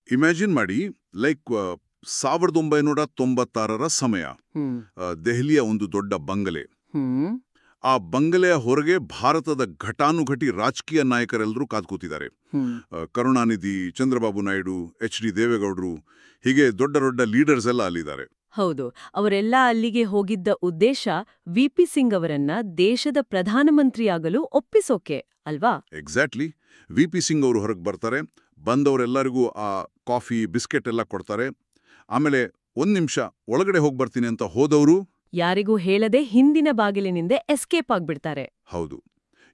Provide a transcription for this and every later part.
Imagine ಮಾಡಿ, like 1996ರ ಸಮಯ. ಹ್ಮ್ ದೆಹಲಿಯ ಒಂದು ದೊಡ್ಡ ಬಂಗಲೆ. ಹ್ಮ್ ಆ ಬಂಗಲೆಯ ಹೊರಗೆ ಭಾರತದ ಘಟಾನುಘಟಿ ರಾಜಕೀಯ ನಾಯಕರೆಲ್ಲರೂ ಕಾದ್ಕೂತಿದ್ದಾರೆ. ಹ್ಮ್ ಕರುಣಾನಿಧಿ, ಚಂದ್ರಬಾಬು ನಾಯ್ಡು, ಎಚ್.ಡಿ. ದೇವೇಗೌಡರು, ಹೀಗೆ ದೊಡ್ಡ ದೊಡ್ಡ ಲೀಡರ್ಸ್ ಎಲ್ಲ ಅಲ್ಲಿದ್ದಾರೆ. ಹೌದು, ಅವರೆಲ್ಲ ಅಲ್ಲಿಗೆ ಹೋಗಿದ್ದ ಉದ್ದೇಶ ವಿ.ಪಿ. ಸಿಂಗ್ ಅವರನ್ನ ದೇಶದ ಪ್ರಧಾನಮಂತ್ರಿಯಾಗಲು ಒಪ್ಪಿಸೋಕೆ ಅಲ್ವಾ? ಎಕ್ಸಾಕ್ಟ್ಲಿ. ವಿ.ಪಿ. ಸಿಂಗ್ ಅವರು ಹೊರಗೆ ಬರ್ತಾರೆ. ಬಂದವರೆಲ್ಲರಿಗೂ ಆ ಕಾಫಿ, ಬಿಸ್ಕೆಟ್ ಎಲ್ಲ ಕೊಡ್ತಾರೆ. ಆಮೇಲೆ ಒಂದ್ ನಿಮಿಷ ಒಳಗಡೆ ಹೋಗಿ ಬರ್ತೀನಿ ಅಂತ ಹೋದವರು ಯಾರಿಗೂ ಹೇಳದೆ ಹಿಂದಿನ ಬಾಗಿಲಿನಿಂದ ಎಸ್ಕೇಪ್ ಆಗ್ಬಿಡ್ತಾರೆ. ಹೌದು.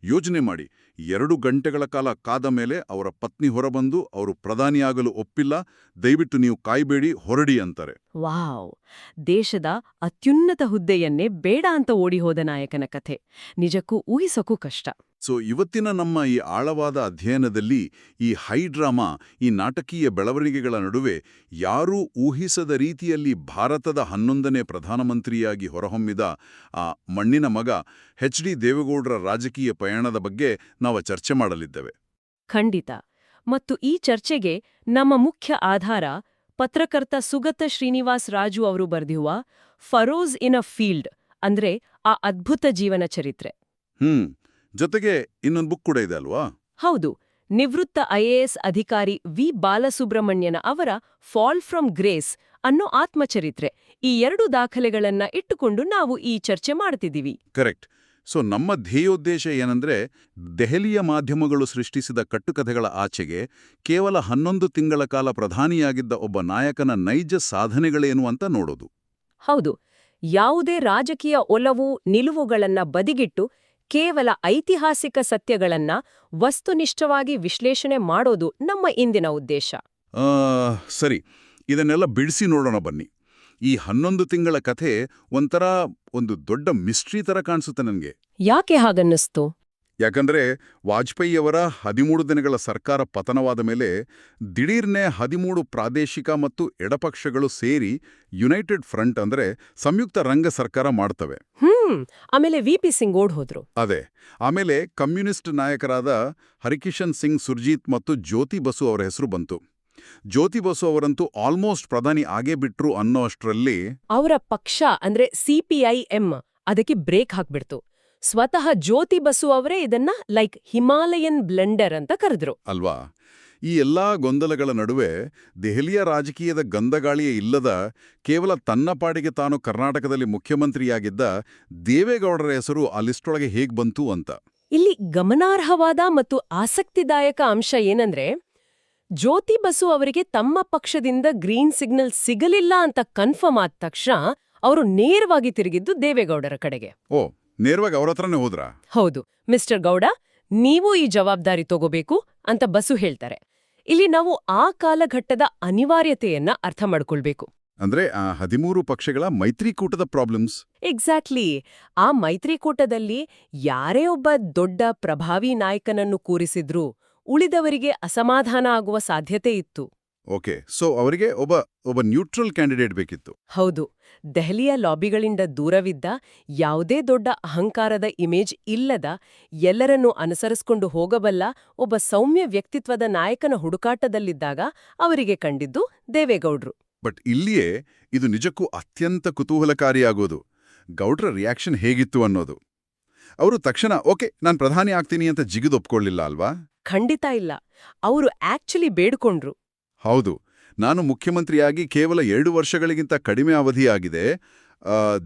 ಯೋಚನೆ ಮಾಡಿ, 2 ಗಂಟೆಗಳ ಕಾಲ ಕಾದ ಮೇಲೆ ಅವರ ಪತ್ನಿ ಹೊರಬಂದು ಅವರು ಪ್ರಧಾನಿಯಾಗಲು ಒಪ್ಪಿಲ್ಲ, ದಯವಿಟ್ಟು ನೀವು ಕಾಯ್ಬೇಡಿ, ಹೊರಡಿ ಅಂತಾರೆ. ವಾವ್! ದೇಶದ ಅತ್ಯುನ್ನತ ಹುದ್ದೆಯನ್ನೇ ಬೇಡ ಅಂತ ಓಡಿಹೋದ ನಾಯಕನ ಕಥೆ ನಿಜಕ್ಕೂ ಊಹಿಸೋಕೂ ಕಷ್ಟ. ಸೊ ಇವತ್ತಿನ ನಮ್ಮ ಈ ಆಳವಾದ ಅಧ್ಯಯನದಲ್ಲಿ ಈ ಹೈ ಡ್ರಾಮಾ, ಈ ನಾಟಕೀಯ ಬೆಳವಣಿಗೆಗಳ ನಡುವೆ ಯಾರೂ ಊಹಿಸದ ರೀತಿಯಲ್ಲಿ ಭಾರತದ 11ನೇ ಪ್ರಧಾನಮಂತ್ರಿಯಾಗಿ ಹೊರಹೊಮ್ಮಿದ ಆ ಮಣ್ಣಿನ ಮಗ ಎಚ್.ಡಿ. ದೇವೇಗೌಡರ ರಾಜಕೀಯ ಪಯಣದ ಬಗ್ಗೆ ನಾವು ಚರ್ಚೆ ಮಾಡಲಿದ್ದೇವೆ. ಖಂಡಿತ. ಮತ್ತು ಈ ಚರ್ಚೆಗೆ ನಮ್ಮ ಮುಖ್ಯ ಆಧಾರ ಪತ್ರಕರ್ತ ಸುಗತ ಶ್ರೀನಿವಾಸ್ ರಾಜು ಅವರು ಬರೆದಿರುವ ಫರೋಜ್ ಇನ್ ಅ ಫೀಲ್ಡ್, ಅಂದ್ರೆ ಆ ಅದ್ಭುತ ಜೀವನ ಚರಿತ್ರೆ. ಜೊತೆಗೆ ಇನ್ನೊಂದು ಬುಕ್ ಕೂಡ ಇದೆ ಅಲ್ವಾ? ಹೌದು, ನಿವೃತ್ತ ಐಎಎಸ್ ಅಧಿಕಾರಿ ವಿ ಬಾಲಸುಬ್ರಹ್ಮಣ್ಯನ ಅವರ ಫಾಲ್ ಫ್ರಮ್ ಗ್ರೇಸ್ ಅನ್ನೋ ಆತ್ಮಚರಿತ್ರೆ. ಈ 2 ದಾಖಲೆಗಳನ್ನ ಇಟ್ಟುಕೊಂಡು ನಾವು ಈ ಚರ್ಚೆ ಮಾಡ್ತಿದ್ದೀವಿ. ಕರೆಕ್ಟ್. ಸೊ ನಮ್ಮ ಧ್ಯೇಯೋದ್ದೇಶ ಏನಂದ್ರೆ, ದೆಹಲಿಯ ಮಾಧ್ಯಮಗಳು ಸೃಷ್ಟಿಸಿದ ಕಟ್ಟುಕಥೆಗಳ ಆಚೆಗೆ ಕೇವಲ 11 ತಿಂಗಳ ಕಾಲ ಪ್ರಧಾನಿಯಾಗಿದ್ದ ಒಬ್ಬ ನಾಯಕನ ನೈಜ ಸಾಧನೆಗಳೇನು ಅಂತ ನೋಡೋದು. ಹೌದು, ಯಾವುದೇ ರಾಜಕೀಯ ಒಲವು ನಿಲುವುಗಳನ್ನ ಬದಿಗಿಟ್ಟು ಕೇವಲ ಐತಿಹಾಸಿಕ ಸತ್ಯಗಳನ್ನ ವಸ್ತುನಿಷ್ಠವಾಗಿ ವಿಶ್ಲೇಷಣೆ ಮಾಡೋದು ನಮ್ಮ ಇಂದಿನ ಉದ್ದೇಶ. ಸರಿ, ಇದನ್ನೆಲ್ಲ ಬಿಡಿಸಿ ನೋಡೋಣ ಬನ್ನಿ. ಈ 11 ತಿಂಗಳ ಕಥೆ ಒಂಥರ ಒಂದು ದೊಡ್ಡ ಮಿಸ್ಟ್ರಿ ತರ ಕಾಣಿಸುತ್ತೆ ನನಗೆ. ಯಾಕೆ ಹಾಗನ್ನಿಸ್ತು? ಯಾಕಂದ್ರೆ ವಾಜಪೇಯಿಯವರ 13 ದಿನಗಳ ಸರ್ಕಾರ ಪತನವಾದ ಮೇಲೆ ದಿಢೀರ್ನೆ 13 ಪ್ರಾದೇಶಿಕ ಮತ್ತು ಎಡಪಕ್ಷಗಳು ಸೇರಿ ಯುನೈಟೆಡ್ ಫ್ರಂಟ್ ಅಂದ್ರೆ ಸಂಯುಕ್ತ ರಂಗ ಸರ್ಕಾರ ಮಾಡ್ತವೆ. ಆಮೇಲೆ ವಿ.ಪಿ. ಸಿಂಗ್ ಓಡ್ ಹೋದ್ರು. ಅದೇ. ಆಮೇಲೆ ಕಮ್ಯುನಿಸ್ಟ್ ನಾಯಕರಾದ ಹರಿಕಿಶನ್ ಸಿಂಗ್ ಸುರ್ಜೀತ್ ಮತ್ತು ಜ್ಯೋತಿ ಬಸು ಅವರ ಹೆಸರು ಬಂತು. ಜ್ಯೋತಿ ಬಸು ಅವರಂತೂ ಆಲ್ಮೋಸ್ಟ್ ಪ್ರಧಾನಿ ಆಗೇ ಬಿಟ್ರು ಅನ್ನೋ ಅಷ್ಟರಲ್ಲಿ ಅವರ ಪಕ್ಷ ಅಂದ್ರೆ ಸಿಪಿಐ-ಎಂ ಅದಕ್ಕೆ ಬ್ರೇಕ್ ಹಾಕ್ಬಿಡ್ತು. ಸ್ವತಃ ಜ್ಯೋತಿ ಬಸು ಅವರೇ ಇದನ್ನ ಲೈಕ್ ಹಿಮಾಲಯನ್ ಬ್ಲೆಂಡರ್ ಅಂತ ಕರೆದ್ರು ಅಲ್ವಾ? ಈ ಎಲ್ಲಾ ಗೊಂದಲಗಳ ನಡುವೆ ದೆಹಲಿಯ ರಾಜಕೀಯದ ಗಂಧಗಾಳಿಯೇ ಇಲ್ಲದ, ಕೇವಲ ತನ್ನ ಪಾಡಿಗೆ ತಾನು ಕರ್ನಾಟಕದಲ್ಲಿ ಮುಖ್ಯಮಂತ್ರಿಯಾಗಿದ್ದ ದೇವೇಗೌಡರ ಹೆಸರು ಆ ಲಿಸ್ಟೊಳಗೆ ಹೇಗ್ ಬಂತು ಅಂತ. ಇಲ್ಲಿ ಗಮನಾರ್ಹವಾದ ಮತ್ತು ಆಸಕ್ತಿದಾಯಕ ಅಂಶ ಏನಂದ್ರೆ, ಜ್ಯೋತಿ ಬಸು ಅವರಿಗೆ ತಮ್ಮ ಪಕ್ಷದಿಂದ ಗ್ರೀನ್ ಸಿಗ್ನಲ್ ಸಿಗಲಿಲ್ಲ ಅಂತ ಕನ್ಫರ್ಮ್ ಆದ ತಕ್ಷಣ ಅವರು ನೇರವಾಗಿ ತಿರುಗಿದ್ದು ದೇವೇಗೌಡರ ಕಡೆಗೆ. ಓ, ನೇರವಾಗಿ ಅವ್ರ ಹತ್ರನೇ ಹೋದ್ರಾ? ಹೌದು. ಮಿಸ್ಟರ್ ಗೌಡ, ನೀವು ಈ ಜವಾಬ್ದಾರಿ ತಗೋಬೇಕು ಅಂತ ಬಸು ಹೇಳ್ತಾರೆ. ಇಲ್ಲಿ ನಾವು ಆ ಕಾಲಘಟ್ಟದ ಅನಿವಾರ್ಯತೆಯನ್ನ ಅರ್ಥ ಮಾಡ್ಕೊಳ್ಬೇಕು. ಅಂದ್ರೆ ಆ 13 ಪಕ್ಷಗಳ ಮೈತ್ರಿಕೂಟದ ಪ್ರಾಬ್ಲಮ್ಸ್. ಎಕ್ಸಾಕ್ಟ್ಲಿ. ಆ ಮೈತ್ರಿಕೂಟದಲ್ಲಿ ಯಾರೇ ಒಬ್ಬ ದೊಡ್ಡ ಪ್ರಭಾವಿ ನಾಯಕನನ್ನು ಕೂರಿಸಿದ್ರೂ ಉಳಿದವರಿಗೆ ಅಸಮಾಧಾನ ಆಗುವ ಸಾಧ್ಯತೆ ಇತ್ತು. ಓಕೆ, ಸೊ ಅವರಿಗೆ ಒಬ್ಬ ನ್ಯೂಟ್ರಲ್ ಕ್ಯಾಂಡಿಡೇಟ್ ಬೇಕಿತ್ತು. ಹೌದು. ದೆಹಲಿಯ ಲಾಬಿಗಳಿಂದ ದೂರವಿದ್ದ, ಯಾವುದೇ ದೊಡ್ಡ ಅಹಂಕಾರದ ಇಮೇಜ್ ಇಲ್ಲದ, ಎಲ್ಲರನ್ನೂ ಅನುಸರಿಸಿಕೊಂಡು ಹೋಗಬಲ್ಲ ಒಬ್ಬ ಸೌಮ್ಯ ವ್ಯಕ್ತಿತ್ವದ ನಾಯಕನ ಹುಡುಕಾಟದಲ್ಲಿದ್ದಾಗ ಅವರಿಗೆ ಕಂಡಿದ್ದು ದೇವೇಗೌಡ್ರು. ಬಟ್ ಇಲ್ಲಿಯೇ ಇದು ನಿಜಕ್ಕೂ ಅತ್ಯಂತ ಕುತೂಹಲಕಾರಿಯಾಗೋದು. ಗೌಡ್ರ ರಿಯಾಕ್ಷನ್ ಹೇಗಿತ್ತು ಅನ್ನೋದು. ಅವರು ತಕ್ಷಣ ಓಕೆ ನಾನ್ ಪ್ರಧಾನಿ ಆಗ್ತೀನಿ ಅಂತ ಜಿಗಿದೊಪ್ಕೊಳ್ಳಿಲ್ಲ ಅಲ್ವಾ? ಖಂಡಿತ ಇಲ್ಲ. ಅವರು ಆಕ್ಚುಲಿ ಬೇಡ್ಕೊಂಡ್ರು. ಹೌದು, ನಾನು ಮುಖ್ಯಮಂತ್ರಿಯಾಗಿ ಕೇವಲ 2 ವರ್ಷಗಳಿಗಿಂತ ಕಡಿಮೆ ಅವಧಿಯಾಗಿದೆ.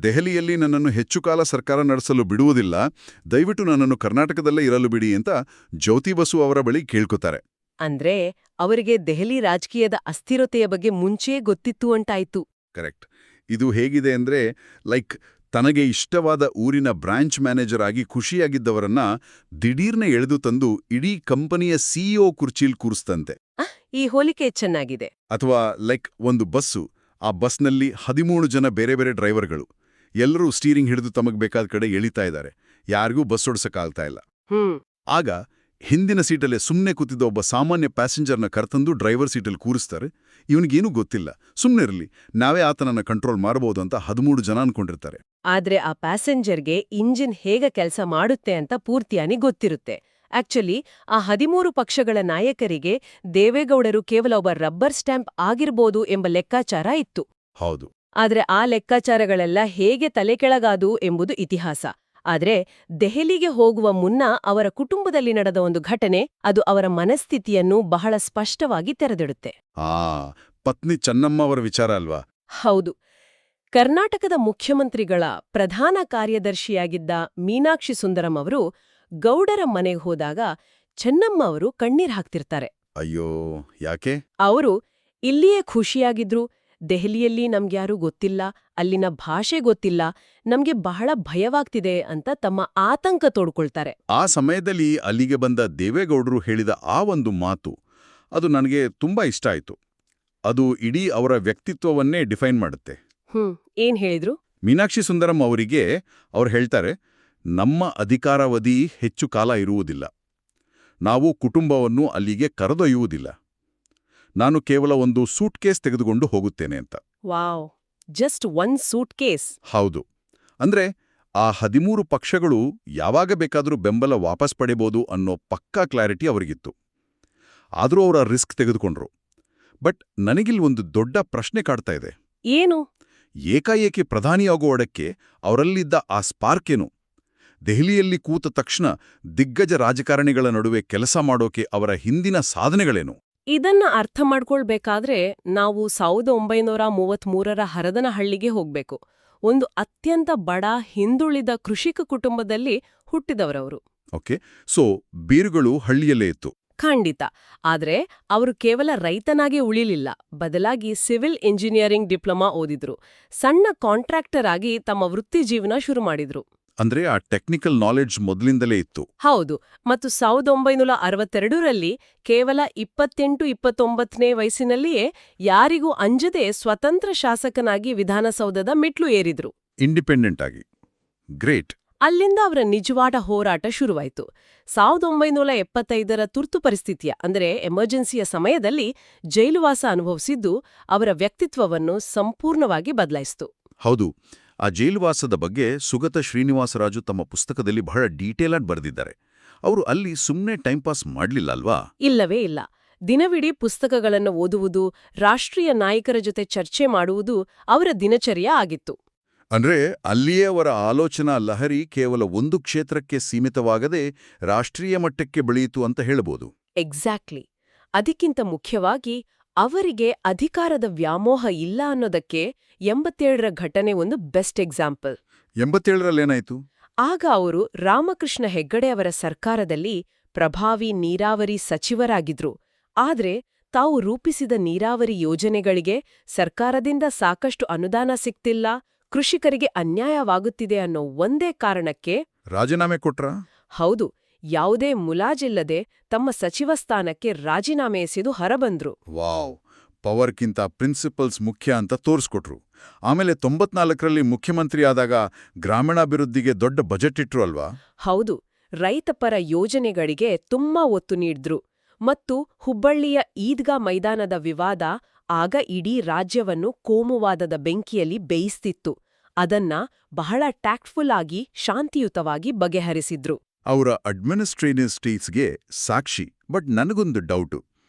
ದೆಹಲಿಯಲ್ಲಿ ನನ್ನನ್ನು ಹೆಚ್ಚು ಕಾಲ ಸರ್ಕಾರ ನಡೆಸಲು ಬಿಡುವುದಿಲ್ಲ, ದಯವಿಟ್ಟು ನನ್ನನ್ನು ಕರ್ನಾಟಕದಲ್ಲೇ ಇರಲು ಬಿಡಿ ಅಂತ ಜ್ಯೋತಿ ಬಸು ಅವರ ಬಳಿ ಕೇಳ್ಕೊತಾರೆ. ಅಂದ್ರೆ ಅವರಿಗೆ ದೆಹಲಿ ರಾಜಕೀಯದ ಅಸ್ಥಿರತೆಯ ಬಗ್ಗೆ ಮುಂಚೆಯೇ ಗೊತ್ತಿತ್ತು ಅಂತಾಯ್ತು. ಕರೆಕ್ಟ್. ಇದು ಹೇಗಿದೆ ಅಂದ್ರೆ, ಲೈಕ್ ತನಗೆ ಇಷ್ಟವಾದ ಊರಿನ ಬ್ರಾಂಚ್ ಮ್ಯಾನೇಜರ್ ಆಗಿ ಖುಷಿಯಾಗಿದ್ದವರನ್ನ ದಿಢೀರ್ನೆ ಎಳೆದು ತಂದು ಇಡೀ ಕಂಪನಿಯ ಸಿಇಒ ಕುರ್ಚಿಲ್ ಕೂರಿಸ್ತಂತೆ. ಈ ಹೋಲಿಕೆ ಚೆನ್ನಾಗಿದೆ. ಅಥವಾ ಲೈಕ್ ಒಂದು ಬಸ್ಸು, ಆ ಬಸ್ನಲ್ಲಿ 13 ಜನ ಬೇರೆ ಬೇರೆ ಡ್ರೈವರ್ಗಳು, ಎಲ್ಲರೂ ಸ್ಟೀರಿಂಗ್ ಹಿಡಿದು ತಮಗ್ ಬೇಕಾದ ಕಡೆ ಎಳಿತಾ ಇದ್ದಾರೆ. ಯಾರಿಗೂ ಬಸ್ ಓಡಿಸಕ್ಕಾಗ್ತಾ ಇಲ್ಲ. ಆಗ ಹಿಂದಿನ ಸೀಟಲ್ಲೇ ಸುಮ್ಮನೆ ಕೂತಿದ್ದ ಒಬ್ಬ ಸಾಮಾನ್ಯ ಪ್ಯಾಸೆಂಜರ್ನ ಕರ್ತಂದು ಡ್ರೈವರ್ ಸೀಟಲ್ಲಿ ಕೂರಿಸ್ತಾರೆ. ಇವನಿಗೇನೂ ಗೊತ್ತಿಲ್ಲ, ಸುಮ್ಮನೆ ಇರಲಿ, ನಾವೇ ಆತನನ್ನ ಕಂಟ್ರೋಲ್ ಮಾಡಬಹುದು ಅಂತ 13 ಜನ ಅನ್ಕೊಂಡಿರ್ತಾರೆ. ಆದ್ರೆ ಆ ಪ್ಯಾಸೆಂಜರ್ಗೆ ಇಂಜಿನ್ ಹೇಗೆ ಕೆಲಸ ಮಾಡುತ್ತೆ ಅಂತ ಪೂರ್ತಿಯಾಗಿ ಗೊತ್ತಿರುತ್ತೆ. ಆಕ್ಚುಲಿ ಆ 13 ಪಕ್ಷಗಳ ನಾಯಕರಿಗೆ ದೇವೇಗೌಡರು ಕೇವಲ ಒಬ್ಬ ರಬ್ಬರ್ ಸ್ಟ್ಯಾಂಪ್ ಆಗಿರ್ಬೋದು ಎಂಬ ಲೆಕ್ಕಾಚಾರ ಇತ್ತು. ಹೌದು. ಆದ್ರೆ ಆ ಲೆಕ್ಕಾಚಾರಗಳೆಲ್ಲ ಹೇಗೆ ತಲೆಕೆಳಗಾದವು ಎಂಬುದು ಇತಿಹಾಸ. ಆದ್ರೆ ದೆಹಲಿಗೆ ಹೋಗುವ ಮುನ್ನ ಅವರ ಕುಟುಂಬದಲ್ಲಿ ನಡೆದ ಒಂದು ಘಟನೆ ಅದು ಅವರ ಮನಸ್ಥಿತಿಯನ್ನು ಬಹಳ ಸ್ಪಷ್ಟವಾಗಿ ತೆರೆದಿಡುತ್ತೆ. ಪತ್ನಿ ಚೆನ್ನಮ್ಮ ಅವರ ವಿಚಾರ ಅಲ್ವಾ? ಹೌದು. ಕರ್ನಾಟಕದ ಮುಖ್ಯಮಂತ್ರಿಗಳ ಪ್ರಧಾನ ಕಾರ್ಯದರ್ಶಿಯಾಗಿದ್ದ ಮೀನಾಕ್ಷಿ ಸುಂದರಂ ಅವರು ಗೌಡರ ಮನೆಗೆ ಹೋದಾಗ ಚೆನ್ನಮ್ಮ ಅವರು ಕಣ್ಣೀರ್ ಹಾಕ್ತಿರ್ತಾರೆ. ಅಯ್ಯೋ, ಯಾಕೆ? ಅವರು ಇಲ್ಲಿಯೇ ಖುಷಿಯಾಗಿದ್ರು, ದೆಹಲಿಯಲ್ಲಿ ನಮ್ಗ್ಯಾರೂ ಗೊತ್ತಿಲ್ಲ, ಅಲ್ಲಿನ ಭಾಷೆ ಗೊತ್ತಿಲ್ಲ, ನಮ್ಗೆ ಬಹಳ ಭಯವಾಗ್ತಿದೆ ಅಂತ ತಮ್ಮ ಆತಂಕ ತೋಡ್ಕೊಳ್ತಾರೆ. ಆ ಸಮಯದಲ್ಲಿ ಅಲ್ಲಿಗೆ ಬಂದ ದೇವೇಗೌಡರು ಹೇಳಿದ ಆ ಒಂದು ಮಾತು ಅದು ನನಗೆ ತುಂಬಾ ಇಷ್ಟ ಆಯಿತು. ಅದು ಇಡೀ ಅವರ ವ್ಯಕ್ತಿತ್ವವನ್ನೇ ಡಿಫೈನ್ ಮಾಡುತ್ತೆ. ಏನ್ ಹೇಳಿದ್ರು? ಮೀನಾಕ್ಷಿ ಸುಂದರಂ ಅವರಿಗೆ ಅವ್ರು ಹೇಳ್ತಾರೆ, ನಮ್ಮ ಅಧಿಕಾರಾವಧಿ ಹೆಚ್ಚು ಕಾಲ ಇರುವುದಿಲ್ಲ. ನಾವು ಕುಟುಂಬವನ್ನು ಅಲ್ಲಿಗೆ ಕರೆದೊಯ್ಯುವುದಿಲ್ಲ. ನಾನು ಕೇವಲ ಒಂದು ಸೂಟ್ಕೇಸ್ ತೆಗೆದುಕೊಂಡು ಹೋಗುತ್ತೇನೆ ಅಂತ. Wow, just one suitcase. ಹೌದು. ಅಂದ್ರೆ ಆ 13 ಪಕ್ಷಗಳು ಯಾವಾಗ ಬೇಕಾದರೂ ಬೆಂಬಲ ವಾಪಸ್ ಪಡೆಯಬಹುದು ಅನ್ನೋ ಪಕ್ಕಾ ಕ್ಲಾರಿಟಿ ಅವರಿಗಿತ್ತು. ಆದರೂ ಅವರ ರಿಸ್ಕ್ ತೆಗೆದುಕೊಂಡ್ರು. ಬಟ್ ನನಗಿಲ್ಲಿ ಒಂದು ದೊಡ್ಡ ಪ್ರಶ್ನೆ ಕಾಡ್ತಾ ಇದೆ. ಏನು? ಏಕಾಏಕಿ ಪ್ರಧಾನಿಯಾಗುವಡಕ್ಕೆ ಅವರಲ್ಲಿದ್ದ ಆ ಸ್ಪಾರ್ಕ್ ಏನು? ದೆಹಲಿಯಲ್ಲಿ ಕೂತ ತಕ್ಷಣ ದಿಗ್ಗಜ ರಾಜಕಾರಣಿಗಳ ನಡುವೆ ಕೆಲಸ ಮಾಡೋಕೆ ಅವರ ಹಿಂದಿನ ಸಾಧನೆಗಳೇನು? ಇದನ್ನ ಅರ್ಥ ಮಾಡ್ಕೊಳ್ಬೇಕಾದ್ರೆ ನಾವು 1933ರ ಹರದನಹಳ್ಳಿಗೆ ಹೋಗ್ಬೇಕು. ಒಂದು ಅತ್ಯಂತ ಬಡ ಹಿಂದುಳಿದ ಕೃಷಿಕ ಕುಟುಂಬದಲ್ಲಿ ಹುಟ್ಟಿದವರವರು. ಓಕೆ, ಸೊ ಬೇರುಗಳು ಹಳ್ಳಿಯಲ್ಲೇ ಇತ್ತು. ಖಂಡಿತ. ಆದ್ರೆ ಅವರು ಕೇವಲ ರೈತನಾಗಿ ಉಳಿಲಿಲ್ಲ, ಬದಲಾಗಿ ಸಿವಿಲ್ ಇಂಜಿನಿಯರಿಂಗ್ ಡಿಪ್ಲೊಮಾ ಓದಿದ್ರು. ಸಣ್ಣ ಕಾಂಟ್ರಾಕ್ಟರ್ ಆಗಿ ತಮ್ಮ ವೃತ್ತಿ ಜೀವನ ಶುರು ಮಾಡಿದ್ರು. ಅಂದ್ರೆ ಆ ಟೆಕ್ನಿಕಲ್ ನಾಲೆಡ್ಜ್ ಮೊದಲಿಂದಲೇ ಇತ್ತು. ಹೌದು. ಮತ್ತು 1962ರಲ್ಲಿ ಕೇವಲ 28-29ನೇ ವಯಸ್ಸಿನಲ್ಲಿಯೇ ಯಾರಿಗೂ ಅಂಜದೆ ಸ್ವತಂತ್ರ ಶಾಸಕನಾಗಿ ವಿಧಾನಸೌಧದ ಮೆಟ್ಲು ಏರಿದ್ರು. ಇಂಡಿಪೆಂಡೆಂಟ್ ಆಗಿ. ಗ್ರೇಟ್. ಅಲ್ಲಿಂದ ಅವರ ನಿಜವಾದ ಹೋರಾಟ ಶುರುವಾಯಿತು. 1975ರ ತುರ್ತು ಪರಿಸ್ಥಿತಿಯ ಅಂದರೆ ಎಮರ್ಜೆನ್ಸಿಯ ಸಮಯದಲ್ಲಿ ಜೈಲುವಾಸ ಅನುಭವಿಸಿದ್ದು ಅವರ ವ್ಯಕ್ತಿತ್ವವನ್ನು ಸಂಪೂರ್ಣವಾಗಿ ಬದಲಾಯಿಸಿತು. ಹೌದು. ಆ ಜೈಲುವಾಸದ ಬಗ್ಗೆ ಸುಗತ ಶ್ರೀನಿವಾಸರಾಜು ತಮ್ಮ ಪುಸ್ತಕದಲ್ಲಿ ಬಹಳ ಡೀಟೇಲ್ ಆಗಿ ಬರೆದಿದ್ದಾರೆ. ಅವರು ಅಲ್ಲಿ ಸುಮ್ಮನೆ ಟೈಮ್ ಪಾಸ್ ಮಾಡಲಿಲ್ಲ ಅಲ್ವಾ? ಇಲ್ಲವೇ ಇಲ್ಲ. ದಿನವಿಡೀ ಪುಸ್ತಕಗಳನ್ನು ಓದುವುದು, ರಾಷ್ಟ್ರೀಯ ನಾಯಕರ ಜೊತೆ ಚರ್ಚೆ ಮಾಡುವುದು ಅವರ ದಿನಚರ್ಯ ಆಗಿತ್ತು. ಅಂದ್ರೆ ಅಲ್ಲಿಯೇ ಅವರ ಆಲೋಚನಾ ಲಹರಿ ಕೇವಲ ಒಂದು ಕ್ಷೇತ್ರಕ್ಕೆ ಸೀಮಿತವಾಗದೆ ರಾಷ್ಟ್ರೀಯ ಮಟ್ಟಕ್ಕೆ ಬೆಳೆಯಿತು ಅಂತ ಹೇಳಬಹುದು. ಎಕ್ಸಾಕ್ಟ್ಲಿ. ಅದಕ್ಕಿಂತ ಮುಖ್ಯವಾಗಿ ಅವರಿಗೆ ಅಧಿಕಾರದ ವ್ಯಾಮೋಹ ಇಲ್ಲ ಅನ್ನೋದಕ್ಕೆ 87ರ ಘಟನೆ ಒಂದು ಬೆಸ್ಟ್ ಎಕ್ಸಾಂಪಲ್. 87ರಲ್ಲೇನಾಯ್ತು? ಆಗ ಅವರು ರಾಮಕೃಷ್ಣ ಹೆಗ್ಗಡೆ ಅವರ ಸರ್ಕಾರದಲ್ಲಿ ಪ್ರಭಾವಿ ನೀರಾವರಿ ಸಚಿವರಾಗಿದ್ರು. ಆದ್ರೆ ತಾವು ರೂಪಿಸಿದ ನೀರಾವರಿ ಯೋಜನೆಗಳಿಗೆ ಸರ್ಕಾರದಿಂದ ಸಾಕಷ್ಟು ಅನುದಾನ ಸಿಗ್ತಿಲ್ಲ, ಕೃಷಿಕರಿಗೆ ಅನ್ಯಾಯವಾಗುತ್ತಿದೆ ಅನ್ನೋ ಒಂದೇ ಕಾರಣಕ್ಕೆ ರಾಜೀನಾಮೆ ಕೊಟ್ರಾ? ಹೌದು. ಯಾವುದೇ ಮುಲಾಜಿಲ್ಲದೆ ತಮ್ಮ ಸಚಿವ ಸ್ಥಾನಕ್ಕೆ ರಾಜೀನಾಮೆ ಎಸೆದು ಹೊರಬಂದ್ರು. ವಾವ್, ಪವರ್ಗಿಂತ ಪ್ರಿನ್ಸಿಪಲ್ಸ್ ಮುಖ್ಯ ಅಂತ ತೋರಿಸ್ಕೊಟ್ರು. ಆಮೇಲೆ 94ರಲ್ಲಿ ಮುಖ್ಯಮಂತ್ರಿ ಆದಾಗ ಗ್ರಾಮೀಣಾಭಿವೃದ್ಧಿಗೆ ದೊಡ್ಡ ಬಜೆಟ್ ಇಟ್ರು ಅಲ್ವಾ? ಹೌದು. ರೈತಪರ ಯೋಜನೆಗಳಿಗೆ ತುಂಬಾ ಒತ್ತು ನೀಡಿದ್ರು. ಮತ್ತು ಹುಬ್ಬಳ್ಳಿಯ ಈದ್ಗಾ ಮೈದಾನದ ವಿವಾದ ಆಗ ಇಡೀ ರಾಜ್ಯವನ್ನು ಕೋಮುವಾದದ ಬೆಂಕಿಯಲ್ಲಿ ಬೇಯಿಸ್ತಿತ್ತು. ಅದನ್ನ ಬಹಳ ಟ್ಯಾಕ್ಟ್ಫುಲ್ ಆಗಿ ಶಾಂತಿಯುತವಾಗಿ ಬಗೆಹರಿಸಿದ್ರು. ಅವರ ಅಡ್ಮಿನಿಸ್ಟ್ರೇಟಿವ್ ಸ್ಟೇಟ್ಸ್ಗೆ ಸಾಕ್ಷಿ. ಬಟ್ ನನಗೊಂದು ಡೌಟು.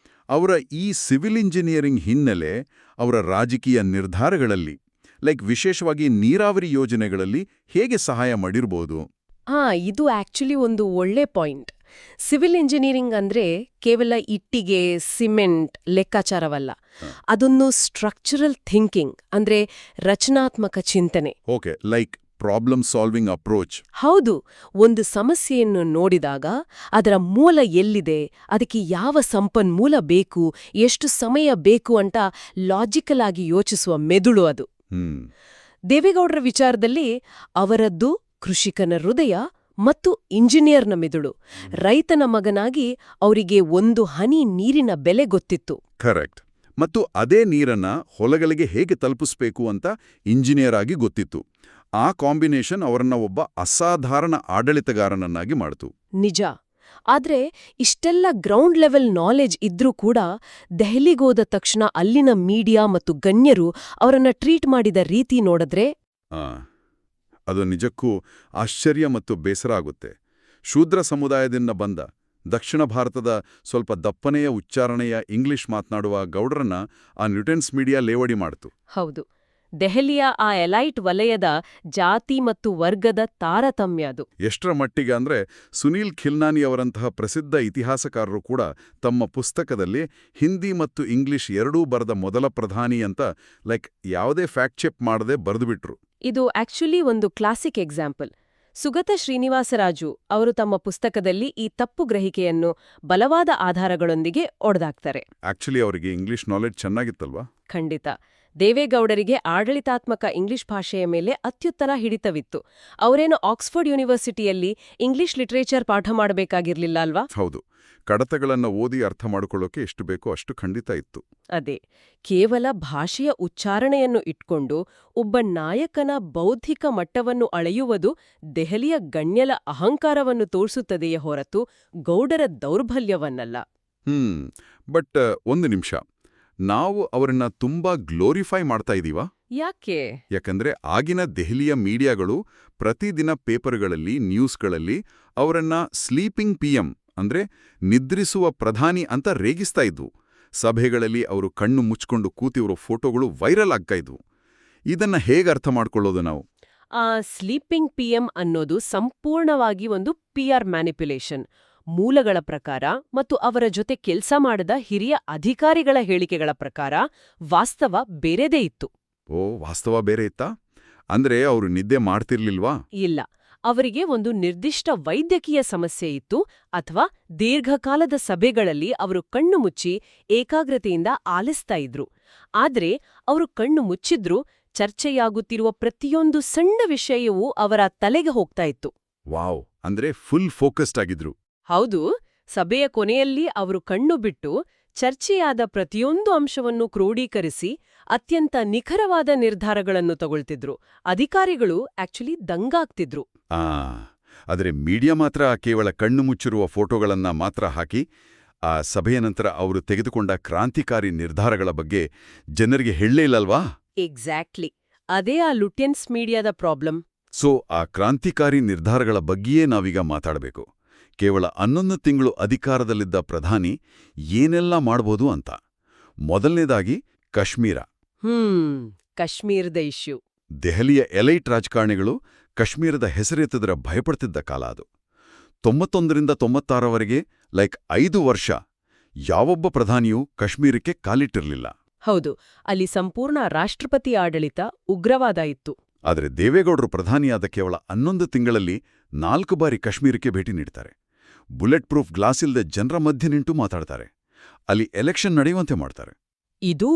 ಅವರ ಈ ಸಿವಿಲ್ ಇಂಜಿನಿಯರಿಂಗ್ ಹಿನ್ನೆಲೆ ಅವರ ರಾಜಕೀಯ ನಿರ್ಧಾರಗಳಲ್ಲಿ ವಿಶೇಷವಾಗಿ ನೀರಾವರಿ ಯೋಜನೆಗಳಲ್ಲಿ ಹೇಗೆ ಸಹಾಯ ಮಾಡಿರ್ಬೋದು? ಇದು ಆಕ್ಚುಲಿ ಒಂದು ಒಳ್ಳೆ ಪಾಯಿಂಟ್. ಸಿವಿಲ್ ಇಂಜಿನಿಯರಿಂಗ್ ಅಂದ್ರೆ ಕೇವಲ ಇಟ್ಟಿಗೆ, ಸಿಮೆಂಟ್ ಲೆಕ್ಕಾಚಾರವಲ್ಲ. ಅದೊಂದು ಸ್ಟ್ರಕ್ಚರಲ್ ಥಿಂಕಿಂಗ್, ಅಂದ್ರೆ ರಚನಾತ್ಮಕ ಚಿಂತನೆ. Okay, like problem solving approach. ಹೌದು. ಒಂದು ಸಮಸ್ಯೆಯನ್ನು ನೋಡಿದಾಗ ಅದರ ಮೂಲ ಎಲ್ಲಿದೆ, ಅದಕ್ಕೆ ಯಾವ ಸಂಪನ್ಮೂಲ ಬೇಕು, ಎಷ್ಟು ಸಮಯ ಬೇಕು ಅಂತ ಲಾಜಿಕಲ್ ಆಗಿ ಯೋಚಿಸುವ ಮೆದುಳು ಅದು. ದೇವೇಗೌಡರ ವಿಚಾರದಲ್ಲಿ ಅವರದ್ದು ಕೃಷಿಕನ ಹೃದಯ ಮತ್ತು ಇಂಜಿನಿಯರ್ನ ಮೆದುಳು. ರೈತನ ಮಗನಾಗಿ ಅವರಿಗೆ ಒಂದು ಹನಿ ನೀರಿನ ಬೆಲೆ ಗೊತ್ತಿತ್ತು. ಕರೆಕ್ಟ್. ಮತ್ತು ಅದೇ ನೀರನ್ನ ಹೊಲಗಳಿಗೆ ಹೇಗೆ ತಲುಪಿಸ್ಬೇಕು ಅಂತ ಇಂಜಿನಿಯರ್ ಆಗಿ ಗೊತ್ತಿತ್ತು. ಆ ಕಾಂಬಿನೇಷನ್ ಅವರನ್ನ ಒಬ್ಬ ಅಸಾಧಾರಣ ಆಡಳಿತಗಾರನನ್ನಾಗಿ ಮಾಡಿತು. ನಿಜ. ಆದ್ರೆ ಇಷ್ಟೆಲ್ಲ ಗ್ರೌಂಡ್ ಲೆವೆಲ್ ನಾಲೆಜ್ ಇದ್ರೂ ಕೂಡ ದೆಹಲಿಗೋದ ತಕ್ಷಣ ಅಲ್ಲಿನ ಮೀಡಿಯಾ ಮತ್ತು ಗಣ್ಯರು ಅವರನ್ನ ಟ್ರೀಟ್ ಮಾಡಿದ ರೀತಿ ನೋಡಿದ್ರೆ ಅದು ನಿಜಕ್ಕೂ ಆಶ್ಚರ್ಯ ಮತ್ತು ಬೇಸರ ಆಗುತ್ತೆ. ಶೂದ್ರ ಸಮುದಾಯದಿಂದ ಬಂದ ದಕ್ಷಿಣ ಭಾರತದ ಸ್ವಲ್ಪ ದಪ್ಪನೆಯ ಉಚ್ಚಾರಣೆಯ ಇಂಗ್ಲಿಷ್ ಮಾತನಾಡುವ ಗೌಡರನ್ನ ಆ ನ್ಯೂಟನ್ಸ್ ಮೀಡಿಯಾ ಲೇವಡಿ ಮಾಡ್ತು. ಹೌದು, ದೆಹಲಿಯ ಆ ಎಲೈಟ್ ವಲಯದ ಜಾತಿ ಮತ್ತು ವರ್ಗದ ತಾರತಮ್ಯ ಅದು. ಎಷ್ಟರ ಮಟ್ಟಿಗೆ ಅಂದ್ರೆ ಸುನೀಲ್ ಖಿಲ್ನಾನಿ ಅವರಂತಹ ಪ್ರಸಿದ್ಧ ಇತಿಹಾಸಕಾರರು ಕೂಡ ತಮ್ಮ ಪುಸ್ತಕದಲ್ಲಿ ಹಿಂದಿ ಮತ್ತು ಇಂಗ್ಲಿಷ್ ಎರಡೂ ಬರೆದ ಮೊದಲ ಪ್ರಧಾನಿ ಅಂತ ಯಾವುದೇ ಫ್ಯಾಕ್ಟ್ ಚೆಕ್ ಮಾಡದೆ ಬರೆದುಬಿಟ್ರು. ಇದು ಆಕ್ಚುಲಿ ಒಂದು ಕ್ಲಾಸಿಕ್ ಎಕ್ಸಾಂಪಲ್. ಸುಗತ ಶ್ರೀನಿವಾಸರಾಜು ಅವರು ತಮ್ಮ ಪುಸ್ತಕದಲ್ಲಿ ಈ ತಪ್ಪು ಗ್ರಹಿಕೆಯನ್ನು ಬಲವಾದ ಆಧಾರಗಳೊಂದಿಗೆ ಒಡೆದಾಕ್ತಾರೆ. ಆಕ್ಚುಲಿ ಅವರಿಗೆ ಇಂಗ್ಲಿಷ್ ನಾಲೆಡ್ಜ್ ಚೆನ್ನಾಗಿತ್ತಲ್ವಾ? ಖಂಡಿತ. ದೇವೇಗೌಡರಿಗೆ ಆಡಳಿತಾತ್ಮಕ ಇಂಗ್ಲಿಷ್ ಭಾಷೆಯ ಮೇಲೆ ಅತ್ಯುತ್ತಮ ಹಿಡಿತವಿತ್ತು. ಅವರೇನು ಆಕ್ಸ್ಫರ್ಡ್ ಯೂನಿವರ್ಸಿಟಿಯಲ್ಲಿ ಇಂಗ್ಲಿಷ್ ಲಿಟರೇಚರ್ ಪಾಠ ಮಾಡಬೇಕಾಗಿರ್ಲಿಲ್ಲ ಅಲ್ವಾ? ಹೌದು. ಕಡತಗಳನ್ನು ಓದಿ ಅರ್ಥ ಮಾಡಿಕೊಳ್ಳೋಕೆ ಎಷ್ಟು ಬೇಕೋ ಅಷ್ಟು ಖಂಡಿತ ಇತ್ತು. ಅದೇ, ಕೇವಲ ಭಾಷೆಯ ಉಚ್ಚಾರಣೆಯನ್ನು ಇಟ್ಕೊಂಡು ಒಬ್ಬ ನಾಯಕನ ಬೌದ್ಧಿಕ ಮಟ್ಟವನ್ನು ಅಳೆಯುವುದು ದೆಹಲಿಯ ಗಣ್ಯಲ ಅಹಂಕಾರವನ್ನು ತೋರಿಸುತ್ತದೆಯೇ ಹೊರತು ಗೌಡರ ದೌರ್ಬಲ್ಯವನ್ನಲ್ಲ. ಬಟ್ ಒಂದು ನಿಮಿಷ, ನಾವು ಅವರನ್ನ ತುಂಬಾ ಗ್ಲೋರಿಫೈ ಮಾಡ್ತಾ ಇದೀವಾ? ಯಾಕೆ? ಯಾಕಂದ್ರೆ ಆಗಿನ ದೆಹಲಿಯ ಮೀಡಿಯಾಗಳು ಪ್ರತಿದಿನ ಪೇಪರ್ಗಳಲ್ಲಿ, ನ್ಯೂಸ್ಗಳಲ್ಲಿ ಅವರನ್ನ ಸ್ಲೀಪಿಂಗ್ PM ಅಂದ್ರೆ ನಿದ್ರಿಸುವ ಪ್ರಧಾನಿ ಅಂತ ರೇಗಿಸ್ತಾ ಇದ್ವು. ಸಭೆಗಳಲ್ಲಿ ಅವರು ಕಣ್ಣು ಮುಚ್ಕೊಂಡು ಕೂತಿರೋ ಫೋಟೋಗಳು ವೈರಲ್ ಆಗ್ತಾ ಇದ್ವು. ಇದನ್ನ ಹೇಗೆ ಅರ್ಥ ಮಾಡ್ಕೊಳ್ಳೋದು ನಾವು? ಆ ಸ್ಲೀಪಿಂಗ್ PM ಅನ್ನೋದು ಸಂಪೂರ್ಣವಾಗಿ ಒಂದು PR ಮ್ಯಾನಿಪ್ಯುಲೇಷನ್. ಮೂಲಗಳ ಪ್ರಕಾರ ಮತ್ತು ಅವರ ಜೊತೆ ಕೆಲಸ ಮಾಡಿದ ಹಿರಿಯ ಅಧಿಕಾರಿಗಳ ಹೇಳಿಕೆಗಳ ಪ್ರಕಾರ ವಾಸ್ತವ ಬೇರೆದೇ ಇತ್ತು. ಓ, ವಾಸ್ತವ ಬೇರೆ ಇತ್ತಾ? ಅಂದ್ರೆ ಅವರು ನಿದ್ದೆ ಮಾಡ್ತಿರ್ಲಿಲ್ವಾ? ಇಲ್ಲ, ಅವರಿಗೆ ಒಂದು ನಿರ್ದಿಷ್ಟ ವೈದ್ಯಕೀಯ ಸಮಸ್ಯೆ ಇತ್ತು, ಅಥವಾ ದೀರ್ಘಕಾಲದ ಸಭೆಗಳಲ್ಲಿ ಅವರು ಕಣ್ಣು ಮುಚ್ಚಿ ಏಕಾಗ್ರತೆಯಿಂದ ಆಲಿಸ್ತಾ ಇದ್ರು. ಆದ್ರೆ ಅವರು ಕಣ್ಣು ಮುಚ್ಚಿದ್ರೂ ಚರ್ಚೆಯಾಗುತ್ತಿರುವ ಪ್ರತಿಯೊಂದು ಸಣ್ಣ ವಿಷಯವೂ ಅವರ ತಲೆಗೆ ಹೋಗ್ತಾ ಇತ್ತು. ವಾವ್, ಅಂದ್ರೆ ಫುಲ್ ಫೋಕಸ್ಡ್ ಆಗಿದ್ರು. ಹೌದು. ಸಭೆಯ ಕೊನೆಯಲ್ಲಿ ಅವರು ಕಣ್ಣು ಬಿಟ್ಟು ಚರ್ಚೆಯಾದ ಪ್ರತಿಯೊಂದು ಅಂಶವನ್ನು ಕ್ರೋಢೀಕರಿಸಿ ಅತ್ಯಂತ ನಿಖರವಾದ ನಿರ್ಧಾರಗಳನ್ನು ತಗೊಳ್ತಿದ್ರು. ಅಧಿಕಾರಿಗಳು ಆಕ್ಚುಲಿ ದಂಗಾಗ್ತಿದ್ರು. ಆದರೆ ಮೀಡಿಯಾ ಮಾತ್ರ ಕೇವಲ ಕಣ್ಣು ಮುಚ್ಚಿರುವ ಫೋಟೋಗಳನ್ನ ಮಾತ್ರ ಹಾಕಿ ಆ ಸಭೆಯ ನಂತರ ಅವರು ತೆಗೆದುಕೊಂಡ ಕ್ರಾಂತಿಕಾರಿ ನಿರ್ಧಾರಗಳ ಬಗ್ಗೆ ಜನರಿಗೆ ಹೇಳಲೇ ಇಲ್ಲಲ್ವಾ? ಎಕ್ಸಾಕ್ಟ್ಲಿ. ಅದೇ ಆ ಲುಟ್ಯನ್ಸ್ ಮೀಡಿಯಾದ ಪ್ರಾಬ್ಲಮ್. ಸೊ ಆ ಕ್ರಾಂತಿಕಾರಿ ನಿರ್ಧಾರಗಳ ಬಗ್ಗೆಯೇ ನಾವೀಗ ಮಾತಾಡಬೇಕು. ಕೇವಲ 11 ತಿಂಗಳು ಅಧಿಕಾರದಲ್ಲಿದ್ದ ಪ್ರಧಾನಿ ಏನೆಲ್ಲ ಮಾಡ್ಬೋದು ಅಂತ. ಮೊದಲನೇದಾಗಿ ಕಾಶ್ಮೀರ. ಕಾಶ್ಮೀರದ ಇಶ್ಯೂ. ದೆಹಲಿಯ ಎಲೈಟ್ ರಾಜಕಾರಣಿಗಳು ಕಾಶ್ಮೀರದ ಹೆಸರೆತ್ತಿದ್ರೆ ಭಯಪಡ್ತಿದ್ದ ಕಾಲ ಅದು. 91ರಿಂದ 96ರವರೆಗೆ 5 ವರ್ಷ ಯಾವೊಬ್ಬ ಪ್ರಧಾನಿಯೂ ಕಾಶ್ಮೀರಕ್ಕೆ ಕಾಲಿಟ್ಟಿರಲಿಲ್ಲ. ಹೌದು, ಅಲ್ಲಿ ಸಂಪೂರ್ಣ ರಾಷ್ಟ್ರಪತಿ ಆಡಳಿತ, ಉಗ್ರವಾದ ಇತ್ತು. ಆದರೆ ದೇವೇಗೌಡರು ಪ್ರಧಾನಿಯಾದ ಕೇವಲ 11 ತಿಂಗಳಲ್ಲಿ 4 ಬಾರಿ ಕಾಶ್ಮೀರಕ್ಕೆ ಭೇಟಿ ನೀಡ್ತಾರೆ. ಬುಲೆಟ್ ಪ್ರೂಫ್ ಗ್ಲಾಸ್ ಇಲ್ಲದೆ ಜನರ ಮಧ್ಯೆ ನಿಂತು ಮಾತಾಡ್ತಾರೆ. ಅಲ್ಲಿ ಎಲೆಕ್ಷನ್ ನಡೆಯುವಂತೆ ಮಾಡ್ತಾರೆ. ಇದು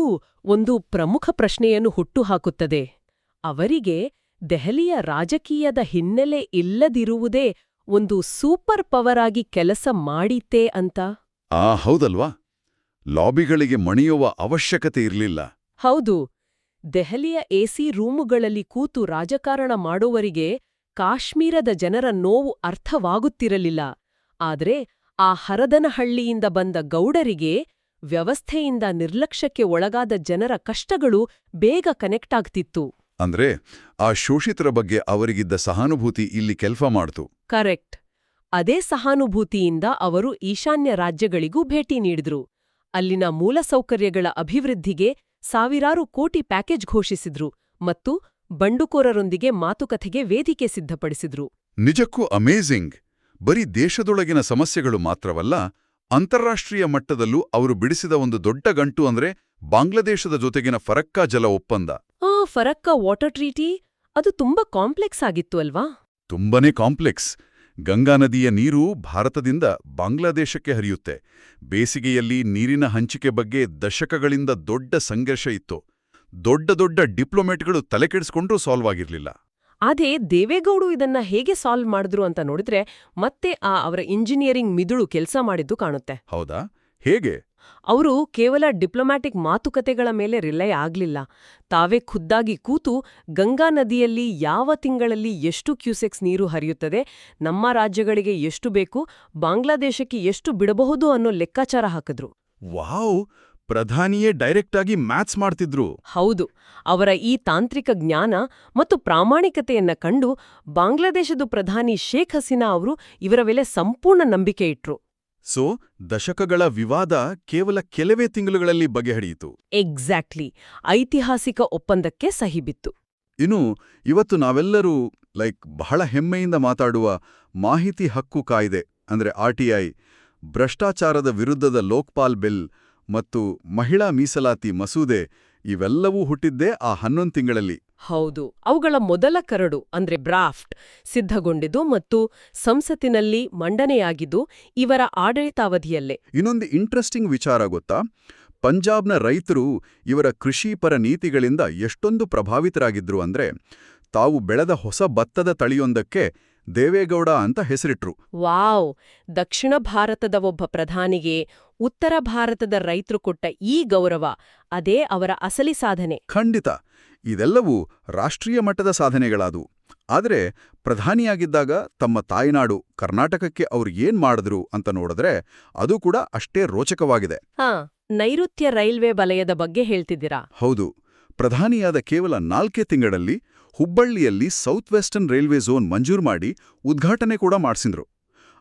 ಒಂದು ಪ್ರಮುಖ ಪ್ರಶ್ನೆಯನ್ನು ಹುಟ್ಟುಹಾಕುತ್ತದೆ. ಅವರಿಗೆ ದೆಹಲಿಯ ರಾಜಕೀಯದ ಹಿನ್ನೆಲೆ ಇಲ್ಲದಿರುವುದೇ ಒಂದು ಸೂಪರ್ ಪವರ್ ಆಗಿ ಕೆಲಸ ಮಾಡೀತೇ ಅಂತ. ಹೌದಲ್ವಾ? ಲಾಬಿಗಳಿಗೆ ಮಣಿಯುವ ಅವಶ್ಯಕತೆ ಇರಲಿಲ್ಲ. ಹೌದು. ದೆಹಲಿಯ AC ರೂಮುಗಳಲ್ಲಿ ಕೂತು ರಾಜಕಾರಣ ಮಾಡೋವರಿಗೆ ಕಾಶ್ಮೀರದ ಜನರ ನೋವು ಅರ್ಥವಾಗುತ್ತಿರಲಿಲ್ಲ. ಆದ್ರೆ ಆ ಹರದನಹಳ್ಳಿಯಿಂದ ಬಂದ ಗೌಡರಿಗೆ ವ್ಯವಸ್ಥೆಯಿಂದ ನಿರ್ಲಕ್ಷ್ಯಕ್ಕೆ ಒಳಗಾದ ಜನರ ಕಷ್ಟಗಳು ಬೇಗ ಕನೆಕ್ಟ್ ಆಗ್ತಿತ್ತು. ಅಂದ್ರೆ ಆ ಶೋಷಿತರ ಬಗ್ಗೆ ಅವರಿಗಿದ್ದ ಸಹಾನುಭೂತಿ ಇಲ್ಲಿ ಕೆಲಸ ಮಾಡ್ತು. ಕರೆಕ್ಟ್. ಅದೇ ಸಹಾನುಭೂತಿಯಿಂದ ಅವರು ಈಶಾನ್ಯ ರಾಜ್ಯಗಳಿಗೂ ಭೇಟಿ ನೀಡಿದ್ರು. ಅಲ್ಲಿನ ಮೂಲಸೌಕರ್ಯಗಳ ಅಭಿವೃದ್ಧಿಗೆ ಸಾವಿರಾರು ಕೋಟಿ ಪ್ಯಾಕೇಜ್ ಘೋಷಿಸಿದ್ರು ಮತ್ತು ಬಂಡುಕೋರರೊಂದಿಗೆ ಮಾತುಕತೆಗೆ ವೇದಿಕೆ ಸಿದ್ಧಪಡಿಸಿದ್ರು. ನಿಜಕ್ಕೂ ಅಮೇಜಿಂಗ್. ಬರೀ ದೇಶದೊಳಗಿನ ಸಮಸ್ಯೆಗಳು ಮಾತ್ರವಲ್ಲ, ಅಂತಾರಾಷ್ಟ್ರೀಯ ಮಟ್ಟದಲ್ಲೂ ಅವರು ಬಿಡಿಸಿದ ಒಂದು ದೊಡ್ಡ ಗಂಟು ಅಂದ್ರೆ ಬಾಂಗ್ಲಾದೇಶದ ಜೊತೆಗಿನ ಫರಕ್ಕಾ ಜಲ ಒಪ್ಪಂದ. ಫರಕ್ಕಾ ವಾಟರ್ ಟ್ರೀಟಿ, ಅದು ತುಂಬಾ ಕಾಂಪ್ಲೆಕ್ಸ್ ಆಗಿತ್ತು ಅಲ್ವಾ? ತುಂಬನೇ ಕಾಂಪ್ಲೆಕ್ಸ್. ಗಂಗಾ ನದಿಯ ನೀರು ಭಾರತದಿಂದ ಬಾಂಗ್ಲಾದೇಶಕ್ಕೆ ಹರಿಯುತ್ತೆ. ಬೇಸಿಗೆಯಲ್ಲಿ ನೀರಿನ ಹಂಚಿಕೆ ಬಗ್ಗೆ ದಶಕಗಳಿಂದ ದೊಡ್ಡ ಸಂಘರ್ಷ ಇತ್ತು. ದೊಡ್ಡ ದೊಡ್ಡ ಡಿಪ್ಲೊಮೇಟ್ಗಳು ತಲೆಕೆಡಿಸ್ಕೊಂಡ್ರೂ ಸಾಲ್ವ್ ಆಗಿರ್ಲಿಲ್ಲ. ಆದ್ರೆ ದೇವೇಗೌಡರು ಇದನ್ನ ಹೇಗೆ ಸಾಲ್ವ್ ಮಾಡಿದ್ರು ಅಂತ ನೋಡಿದ್ರೆ ಮತ್ತೆ ಅವರ ಇಂಜಿನಿಯರಿಂಗ್ ಮಿದುಳು ಕೆಲಸ ಮಾಡಿದ್ದು ಕಾಣುತ್ತೆ. ಹೌದಾ? ಹೇಗೆ? ಅವರು ಕೇವಲ ಡಿಪ್ಲೊಮ್ಯಾಟಿಕ್ ಮಾತುಕತೆಗಳ ಮೇಲೆ ರಿಲೈ ಆಗ್ಲಿಲ್ಲ. ತಾವೇ ಖುದ್ದಾಗಿ ಕೂತು ಗಂಗಾ ನದಿಯಲ್ಲಿ ಯಾವ ತಿಂಗಳಲ್ಲಿ ಎಷ್ಟು ಕ್ಯೂಸೆಕ್ಸ್ ನೀರು ಹರಿಯುತ್ತದೆ, ನಮ್ಮ ರಾಜ್ಯಗಳಿಗೆ ಎಷ್ಟು ಬೇಕು, ಬಾಂಗ್ಲಾದೇಶಕ್ಕೆ ಎಷ್ಟು ಬಿಡಬಹುದು ಅನ್ನೋ ಲೆಕ್ಕಾಚಾರ ಹಾಕಿದ್ರು. ವಾವ್! ಪ್ರಧಾನಿಯೇ ಡೈರೆಕ್ಟ್ ಆಗಿ ಮ್ಯಾಥ್ಸ್ ಮಾಡ್ತಿದ್ರು. ಹೌದು. ಅವರ ಈ ತಾಂತ್ರಿಕ ಜ್ಞಾನ ಮತ್ತು ಪ್ರಾಮಾಣಿಕತೆಯನ್ನ ಕಂಡು ಬಾಂಗ್ಲಾದೇಶದ ಪ್ರಧಾನಿ ಶೇಖ್ ಹಸೀನಾ ಅವರು ಇವರ ಮೇಲೆ ಸಂಪೂರ್ಣ ನಂಬಿಕೆ ಇಟ್ರು. ಸೊ ದಶಕಗಳ ವಿವಾದ ಕೇವಲ ಕೆಲವೇ ತಿಂಗಳುಗಳಲ್ಲಿ ಬಗೆಹರಿಯಿತು. ಎಕ್ಸಾಕ್ಟ್ಲಿ. ಐತಿಹಾಸಿಕ ಒಪ್ಪಂದಕ್ಕೆ ಸಹಿ ಬಿತ್ತು. ಇನ್ನು ಇವತ್ತು ನಾವೆಲ್ಲರೂ ಬಹಳ ಹೆಮ್ಮೆಯಿಂದ ಮಾತಾಡುವ ಮಾಹಿತಿ ಹಕ್ಕು ಕಾಯ್ದೆ ಅಂದ್ರೆ RTI, ಭ್ರಷ್ಟಾಚಾರದ ವಿರುದ್ಧದ ಲೋಕ್ಪಾಲ್ ಬಿಲ್ ಮತ್ತು ಮಹಿಳಾ ಮೀಸಲಾತಿ ಮಸೂದೆ ಇವೆಲ್ಲವೂ ಹುಟ್ಟಿದ್ದೇ ಆ 11 ತಿಂಗಳಲ್ಲಿ. ಹೌದು, ಅವುಗಳ ಮೊದಲ ಕರಡು ಅಂದ್ರೆ ಡ್ರಾಫ್ಟ್ ಸಿದ್ಧಗೊಂಡಿದ್ದು ಮತ್ತು ಸಂಸತ್ತಿನಲ್ಲಿ ಮಂಡನೆಯಾಗಿದ್ದು ಇವರ ಆಡಳಿತಾವಧಿಯಲ್ಲೇ. ಇನ್ನೊಂದು ಇಂಟ್ರೆಸ್ಟಿಂಗ್ ವಿಚಾರ ಗೊತ್ತಾ? ಪಂಜಾಬ್ನ ರೈತರು ಇವರ ಕೃಷಿಪರ ನೀತಿಗಳಿಂದ ಎಷ್ಟೊಂದು ಪ್ರಭಾವಿತರಾಗಿದ್ರು ಅಂದ್ರೆ ತಾವು ಬೆಳೆದ ಹೊಸ ಭತ್ತದ ತಳಿಯೊಂದಕ್ಕೆ ದೇವೇಗೌಡ ಅಂತ ಹೆಸರಿಟ್ರು. ವಾವ್! ದಕ್ಷಿಣ ಭಾರತದ ಒಬ್ಬ ಪ್ರಧಾನಿಗೆ ಉತ್ತರ ಭಾರತದ ರೈತರು ಕೊಟ್ಟ ಈ ಗೌರವ, ಅದೇ ಅವರ ಅಸಲಿ ಸಾಧನೆ. ಖಂಡಿತ ಇದೆಲ್ಲವೂ ರಾಷ್ಟ್ರೀಯ ಮಟ್ಟದ ಸಾಧನೆಗಳಾದವು. ಆದರೆ ಪ್ರಧಾನಿಯಾಗಿದ್ದಾಗ ತಮ್ಮ ತಾಯ್ನಾಡು ಕರ್ನಾಟಕಕ್ಕೆ ಅವ್ರು ಏನ್ ಮಾಡಿದ್ರು ಅಂತ ನೋಡಿದ್ರೆ ಅದು ಕೂಡ ಅಷ್ಟೇ ರೋಚಕವಾಗಿದೆ. ನೈಋತ್ಯ ರೈಲ್ವೆ ವಲಯದ ಬಗ್ಗೆ ಹೇಳ್ತಿದ್ದೀರಾ? ಹೌದು. ಪ್ರಧಾನಿಯಾದ ಕೇವಲ 4 ತಿಂಗಳಲ್ಲಿ ಹುಬ್ಬಳ್ಳಿಯಲ್ಲಿ ಸೌತ್ ವೆಸ್ಟರ್ನ್ ರೈಲ್ವೆ ಝೋನ್ ಮಂಜೂರು ಮಾಡಿ ಉದ್ಘಾಟನೆ ಕೂಡ ಮಾಡಿಸಿದ್ರು.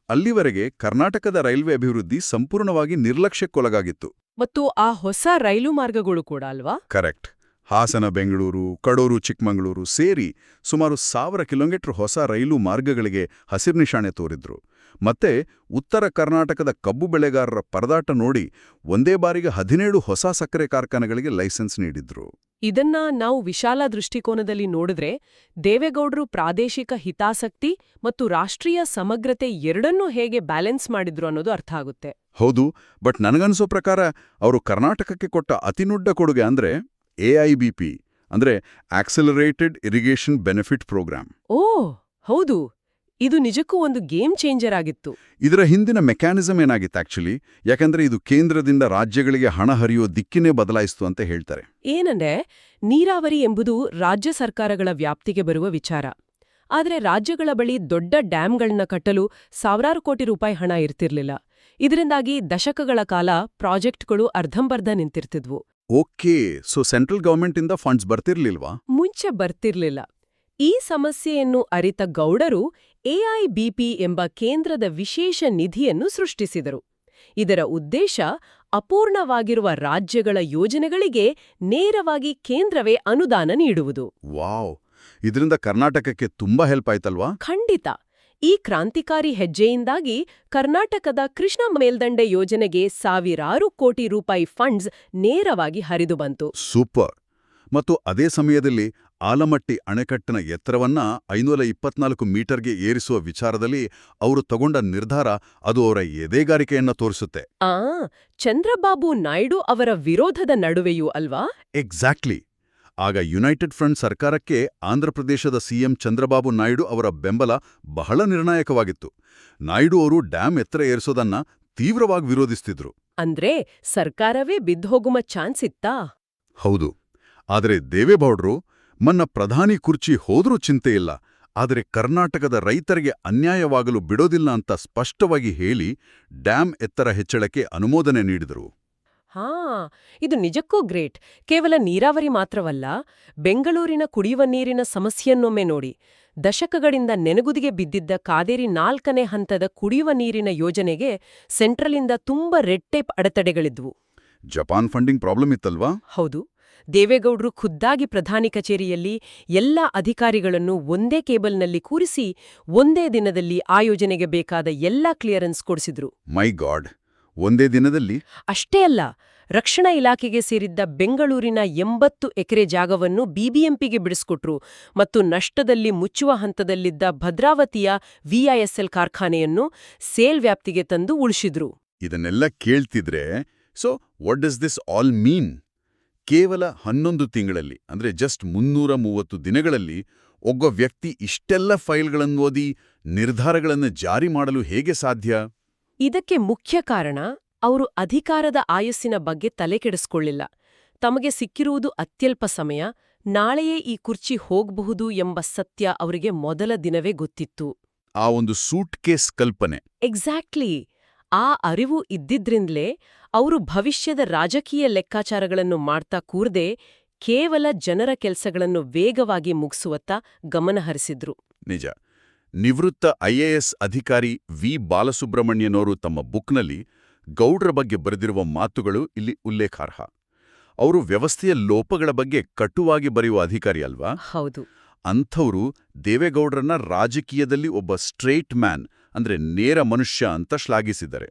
ಅಲ್ಲಿವರೆಗೆ ಕರ್ನಾಟಕದ ರೈಲ್ವೆ ಅಭಿವೃದ್ಧಿ ಸಂಪೂರ್ಣವಾಗಿ ನಿರ್ಲಕ್ಷ್ಯಕ್ಕೊಳಗಾಗಿತ್ತು. ಮತ್ತು ಆ ಹೊಸ ರೈಲು ಮಾರ್ಗಗಳು ಕೂಡ ಅಲ್ವಾ? ಕರೆಕ್ಟ್. ಹಾಸನ ಬೆಂಗಳೂರು, ಕಡೂರು ಚಿಕ್ಕಮಗಳೂರು ಸೇರಿ ಸುಮಾರು 1000 ಕಿಲೋಮೀಟರ್ ಹೊಸ ರೈಲು ಮಾರ್ಗಗಳಿಗೆ ಹಸಿರುನಿಶಾಣೆ ತೋರಿದ್ರು. ಮತ್ತೆ ಉತ್ತರ ಕರ್ನಾಟಕದ ಕಬ್ಬು ಬೆಳೆಗಾರರ ಪರದಾಟ ನೋಡಿ ಒಂದೇ ಬಾರಿಗೆ 17 ಹೊಸ ಸಕ್ಕರೆ ಕಾರ್ಖಾನೆಗಳಿಗೆ ಲೈಸೆನ್ಸ್ ನೀಡಿದ್ರು. ಇದನ್ನ ನಾವು ವಿಶಾಲ ದೃಷ್ಟಿಕೋನದಲ್ಲಿ ನೋಡಿದ್ರೆ ದೇವೇಗೌಡರು ಪ್ರಾದೇಶಿಕ ಹಿತಾಸಕ್ತಿ ಮತ್ತು ರಾಷ್ಟ್ರೀಯ ಸಮಗ್ರತೆ ಎರಡನ್ನೂ ಹೇಗೆ ಬ್ಯಾಲೆನ್ಸ್ ಮಾಡಿದ್ರು ಅನ್ನೋದು ಅರ್ಥ ಆಗುತ್ತೆ. ಹೌದು, ಬಟ್ ನನಗನ್ಸೋ ಪ್ರಕಾರ ಅವರು ಕರ್ನಾಟಕಕ್ಕೆ ಕೊಟ್ಟ ಅತಿನುಡ್ಡ ಕೊಡುಗೆ ಅಂದ್ರೆ AIBP ಅಂದ್ರೆ ಆಕ್ಸಲರೇಟೆಡ್ ಇರಿಗೇಷನ್ ಬೆನಿಫಿಟ್ ಪ್ರೋಗ್ರಾಂ. ಓ ಹೌದು, ಇದು ನಿಜಕ್ಕೂ ಒಂದು ಗೇಮ್ ಚೇಂಜರ್ ಆಗಿತ್ತು. ಇದರ ಹಿಂದಿನ ಮೆಕ್ಯಾನಿಸಮ್ ಏನಾಗಿತ್ತು ಆಕ್ಚುಲಿ? ಯಾಕಂದ್ರೆ ಇದು ಕೇಂದ್ರದಿಂದ ರಾಜ್ಯಗಳಿಗೆ ಹಣ ಹರಿಯೋ ದಿಕ್ಕಿನೇ ಬದಲಾಯಿಸ್ತು ಅಂತ ಹೇಳ್ತಾರೆ. ಏನಂದ್ರೆ ನೀರಾವರಿ ಎಂಬುದು ರಾಜ್ಯ ಸರ್ಕಾರಗಳ ವ್ಯಾಪ್ತಿಗೆ ಬರುವ ವಿಚಾರ. ಆದರೆ ರಾಜ್ಯಗಳ ಬಳಿ ದೊಡ್ಡ ಡ್ಯಾಂಗಳನ್ನ ಕಟ್ಟಲು ಸಾವಿರಾರು ಕೋಟಿ ರೂಪಾಯಿ ಹಣ ಇರ್ತಿರ್ಲಿಲ್ಲ. ಇದರಿಂದಾಗಿ ದಶಕಗಳ ಕಾಲ ಪ್ರಾಜೆಕ್ಟ್ಗಳು ಅರ್ಧಂಬರ್ಧ ನಿಂತಿರ್ತಿದ್ವು. ಓಕೆ, ಸೊ ಸೆಂಟ್ರಲ್ ಗವರ್ಮೆಂಟ್ ಇಂದ ಫಂಡ್ಸ್ ಬರ್ತಿರ್ಲಿಲ್ವಾ? ಮುಂಚೆ ಬರ್ತಿರ್ಲಿಲ್ಲ. ಈ ಸಮಸ್ಯೆಯನ್ನು ಅರಿತ ಗೌಡರು AIBP ಎಂಬ ಕೇಂದ್ರದ ವಿಶೇಷ ನಿಧಿಯನ್ನು ಸೃಷ್ಟಿಸಿದರು. ಇದರ ಉದ್ದೇಶ ಅಪೂರ್ಣವಾಗಿರುವ ರಾಜ್ಯಗಳ ಯೋಜನೆಗಳಿಗೆ ನೇರವಾಗಿ ಕೇಂದ್ರವೇ ಅನುದಾನ ನೀಡುವುದು. ವಾವ್! ಇದರಿಂದ ಕರ್ನಾಟಕಕ್ಕೆ ತುಂಬಾ ಹೆಲ್ಪ್ ಆಯ್ತಲ್ವಾ? ಖಂಡಿತ. ಈ ಕ್ರಾಂತಿಕಾರಿ ಹೆಜ್ಜೆಯಿಂದಾಗಿ ಕರ್ನಾಟಕದ ಕೃಷ್ಣ ಮೇಲ್ದಂಡೆ ಯೋಜನೆಗೆ ಸಾವಿರಾರು ಕೋಟಿ ರೂಪಾಯಿ ಫಂಡ್ಸ್ ನೇರವಾಗಿ ಹರಿದು ಬಂತು. ಸೂಪರ್. ಮತ್ತು ಅದೇ ಸಮಯದಲ್ಲಿ ಆಲಮಟ್ಟಿ ಅಣೆಕಟ್ಟಿನ ಎತ್ತರವನ್ನ 524 ಮೀಟರ್ಗೆ ಏರಿಸುವ ವಿಚಾರದಲ್ಲಿ ಅವರು ತಗೊಂಡ ನಿರ್ಧಾರ ಅದು ಅವರ ಎದೆಗಾರಿಕೆಯನ್ನ ತೋರಿಸುತ್ತೆ. ಚಂದ್ರಬಾಬು ನಾಯ್ಡು ಅವರ ವಿರೋಧದ ನಡುವೆಯೂ ಅಲ್ವಾ? ಎಕ್ಸಾಕ್ಟ್ಲಿ. ಆಗ ಯುನೈಟೆಡ್ ಫ್ರಂಟ್ ಸರ್ಕಾರಕ್ಕೆ ಆಂಧ್ರಪ್ರದೇಶದ CM ಚಂದ್ರಬಾಬು ನಾಯ್ಡು ಅವರ ಬೆಂಬಲ ಬಹಳ ನಿರ್ಣಾಯಕವಾಗಿತ್ತು. ನಾಯ್ಡು ಅವರು ಡ್ಯಾಂ ಎತ್ತರ ಏರಿಸೋದನ್ನ ತೀವ್ರವಾಗಿ ವಿರೋಧಿಸ್ತಿದ್ರು. ಅಂದ್ರೆ ಸರ್ಕಾರವೇ ಬಿದ್ದೋಗುವ ಚಾನ್ಸ್ ಇತ್ತಾ? ಹೌದು. ಆದರೆ ದೇವೇಗೌಡರು ಮನ್ನ ಪ್ರಧಾನಿ ಕುರ್ಚಿ ಹೋದ್ರೂ ಚಿಂತೆ ಇಲ್ಲ, ಆದರೆ ಕರ್ನಾಟಕದ ರೈತರಿಗೆ ಅನ್ಯಾಯವಾಗಲು ಬಿಡೋದಿಲ್ಲ ಅಂತ ಸ್ಪಷ್ಟವಾಗಿ ಹೇಳಿ ಡ್ಯಾಂ ಎತ್ತರ ಹೆಚ್ಚಳಕ್ಕೆ ಅನುಮೋದನೆ ನೀಡಿದರು. ಇದು ನಿಜಕ್ಕೂ ಗ್ರೇಟ್. ಕೇವಲ ನೀರಾವರಿ ಮಾತ್ರವಲ್ಲ, ಬೆಂಗಳೂರಿನ ಕುಡಿಯುವ ನೀರಿನ ಸಮಸ್ಯೆಯನ್ನೊಮ್ಮೆ ನೋಡಿ. ದಶಕಗಳಿಂದ ನೆನಗುದಿಗೆ ಬಿದ್ದಿದ್ದ ಕಾವೇರಿ 4ನೇ ಹಂತದ ಕುಡಿಯುವ ನೀರಿನ ಯೋಜನೆಗೆ ಸೆಂಟ್ರಲಿಂದ ತುಂಬಾ ರೆಡ್ ಟೇಪ್ ಅಡೆತಡೆಗಳಿದ್ವು. ಜಪಾನ್ ಫಂಡಿಂಗ್ ಪ್ರಾಬ್ಲಮ್ ಇತ್ತಲ್ವಾ? ಹೌದು. ದೇವೇಗೌಡರು ಖುದ್ದಾಗಿ ಪ್ರಧಾನಿ ಕಚೇರಿಯಲ್ಲಿ ಎಲ್ಲ ಅಧಿಕಾರಿಗಳನ್ನು ಒಂದೇ ಕೇಬಲ್ನಲ್ಲಿ ಕೂರಿಸಿ ಒಂದೇ ದಿನದಲ್ಲಿ ಆ ಯೋಜನೆಗೆ ಬೇಕಾದ ಎಲ್ಲ ಕ್ಲಿಯರೆನ್ಸ್ ಕೊಡಿಸಿದ್ರು. ಮೈ ಗಾಡ್! ಒಂದೇ ದಿನದಲ್ಲಿ? ಅಷ್ಟೇ ಅಲ್ಲ, ರಕ್ಷಣಾ ಇಲಾಖೆಗೆ ಸೇರಿದ್ದ ಬೆಂಗಳೂರಿನ 80 ಎಕರೆ ಜಾಗವನ್ನು BBMPಗೆ ಬಿಡಿಸ್ಕೊಟ್ರು ಮತ್ತು ನಷ್ಟದಲ್ಲಿ ಮುಚ್ಚುವ ಹಂತದಲ್ಲಿದ್ದ ಭದ್ರಾವತಿಯ VISL ಕಾರ್ಖಾನೆಯನ್ನು ಸೇಲ್ ವ್ಯಾಪ್ತಿಗೆ ತಂದು ಉಳಿಸಿದ್ರು. ಇದನ್ನೆಲ್ಲ ಕೇಳ್ತಿದ್ರೆ so what does this all mean? ಕೇವಲ 11 ತಿಂಗಳಲ್ಲಿ ಅಂದ್ರೆ ಜಸ್ಟ್ 330 ದಿನಗಳಲ್ಲಿ ಒಬ್ಬ ವ್ಯಕ್ತಿ ಇಷ್ಟೆಲ್ಲ ಫೈಲ್ಗಳನ್ನು ಓದಿ ನಿರ್ಧಾರಗಳನ್ನು ಜಾರಿ ಮಾಡಲು ಹೇಗೆ ಸಾಧ್ಯ? ಇದಕ್ಕೆ ಮುಖ್ಯ ಕಾರಣ ಅವರು ಅಧಿಕಾರದ ಆಯಸ್ಸಿನ ಬಗ್ಗೆ ತಲೆಕೆಡಿಸ್ಕೊಳ್ಳಿಲ್ಲ. ತಮಗೆ ಸಿಕ್ಕಿರುವುದು ಅತ್ಯಲ್ಪ ಸಮಯ, ನಾಳೆಯೇ ಈ ಕುರ್ಚಿ ಹೋಗಬಹುದು ಎಂಬ ಸತ್ಯ ಅವರಿಗೆ ಮೊದಲ ದಿನವೇ ಗೊತ್ತಿತ್ತು. ಆ ಒಂದು ಸೂಟ್ ಕೇಸ್ ಕಲ್ಪನೆ. ಎಕ್ಸಾಕ್ಟ್ಲಿ. ಆ ಅರಿವು ಇದ್ದಿದ್ರಿಂದಲೇ ಅವರು ಭವಿಷ್ಯದ ರಾಜಕೀಯ ಲೆಕ್ಕಾಚಾರಗಳನ್ನು ಮಾಡ್ತಾ ಕೂರ್ದೆ ಕೇವಲ ಜನರ ಕೆಲಸಗಳನ್ನು ವೇಗವಾಗಿ ಮುಗಿಸುವತ್ತ ಗಮನಹರಿಸಿದ್ರು. ನಿಜ. ನಿವೃತ್ತ IAS ಅಧಿಕಾರಿ ವಿ ಬಾಲಸುಬ್ರಹ್ಮಣ್ಯನವರು ತಮ್ಮ ಬುಕ್ನಲ್ಲಿ ಗೌಡ್ರ ಬಗ್ಗೆ ಬರೆದಿರುವ ಮಾತುಗಳು ಇಲ್ಲಿ ಉಲ್ಲೇಖಾರ್ಹ. ಅವರು ವ್ಯವಸ್ಥೆಯ ಲೋಪಗಳ ಬಗ್ಗೆ ಕಟುವಾಗಿ ಬರೆಯುವ ಅಧಿಕಾರಿ ಅಲ್ವಾ? ಹೌದು. ಅಂಥವ್ರು ದೇವೇಗೌಡ್ರನ್ನ ರಾಜಕೀಯದಲ್ಲಿ ಒಬ್ಬ ಸ್ಟ್ರೇಟ್ ಮ್ಯಾನ್ ಅಂದ್ರೆ ನೇರ ಮನುಷ್ಯ ಅಂತ ಶ್ಲಾಘಿಸಿದ್ದಾರೆ.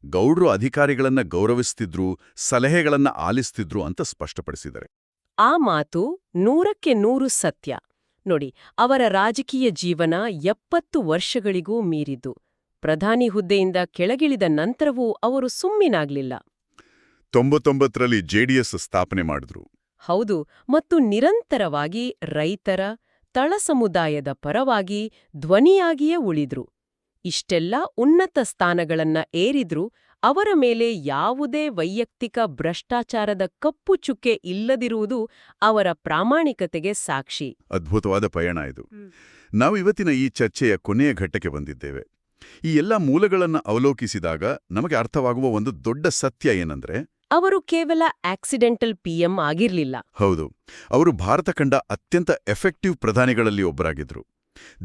ಗೌಡ್ರು ಅಧಿಕಾರಿಗಳನ್ನ ಗೌರವಿಸ್ತಿದ್ರು, ಸಲಹೆಗಳನ್ನ ಆಲಿಸ್ತಿದ್ರು ಅಂತ ಸ್ಪಷ್ಟಪಡಿಸಿದ್ದಾರೆ. ಆ ಮಾತು 100ಕ್ಕೆ 100 ಸತ್ಯ. ನೋಡಿ, ಅವರ ರಾಜಕೀಯ ಜೀವನ 70 ವರ್ಷಗಳಿಗೂ ಮೀರಿದ್ದು. ಪ್ರಧಾನಿ ಹುದ್ದೆಯಿಂದ ಕೆಳಗಿಳಿದ ನಂತರವೂ ಅವರು ಸುಮ್ಮನಾಗ್ಲಿಲ್ಲ. 99ರಲ್ಲಿ JDS ಸ್ಥಾಪನೆ ಮಾಡಿದ್ರು. ಹೌದು, ಮತ್ತು ನಿರಂತರವಾಗಿ ರೈತರ, ತಳ ಸಮುದಾಯದ ಪರವಾಗಿ ಧ್ವನಿಯಾಗಿಯೇ ಉಳಿದ್ರು. ಇಷ್ಟೆಲ್ಲ ಉನ್ನತ ಸ್ಥಾನಗಳನ್ನ ಏರಿದ್ರೂ ಅವರ ಮೇಲೆ ಯಾವುದೇ ವೈಯಕ್ತಿಕ ಭ್ರಷ್ಟಾಚಾರದ ಕಪ್ಪು ಚುಕ್ಕೆ ಇಲ್ಲದಿರುವುದು ಅವರ ಪ್ರಾಮಾಣಿಕತೆಗೆ ಸಾಕ್ಷಿ. ಅದ್ಭುತವಾದ ಪಯಣ ಇದು. ನಾವು ಇವತ್ತಿನ ಈ ಚರ್ಚೆಯ ಕೊನೆಯ ಘಟ್ಟಕ್ಕೆ ಬಂದಿದ್ದೇವೆ. ಈ ಎಲ್ಲ ಮೂಲಗಳನ್ನ ಅವಲೋಕಿಸಿದಾಗ ನಮಗೆ ಅರ್ಥವಾಗುವ ಒಂದು ದೊಡ್ಡ ಸತ್ಯ ಏನಂದ್ರೆ, ಅವರು ಕೇವಲ ಆಕ್ಸಿಡೆಂಟಲ್ PM ಆಗಿರ್ಲಿಲ್ಲ. ಹೌದು, ಅವರು ಭಾರತ ಕಂಡ ಅತ್ಯಂತ ಎಫೆಕ್ಟಿವ್ ಪ್ರಧಾನಿಗಳಲ್ಲಿ ಒಬ್ಬರಾಗಿದ್ರು.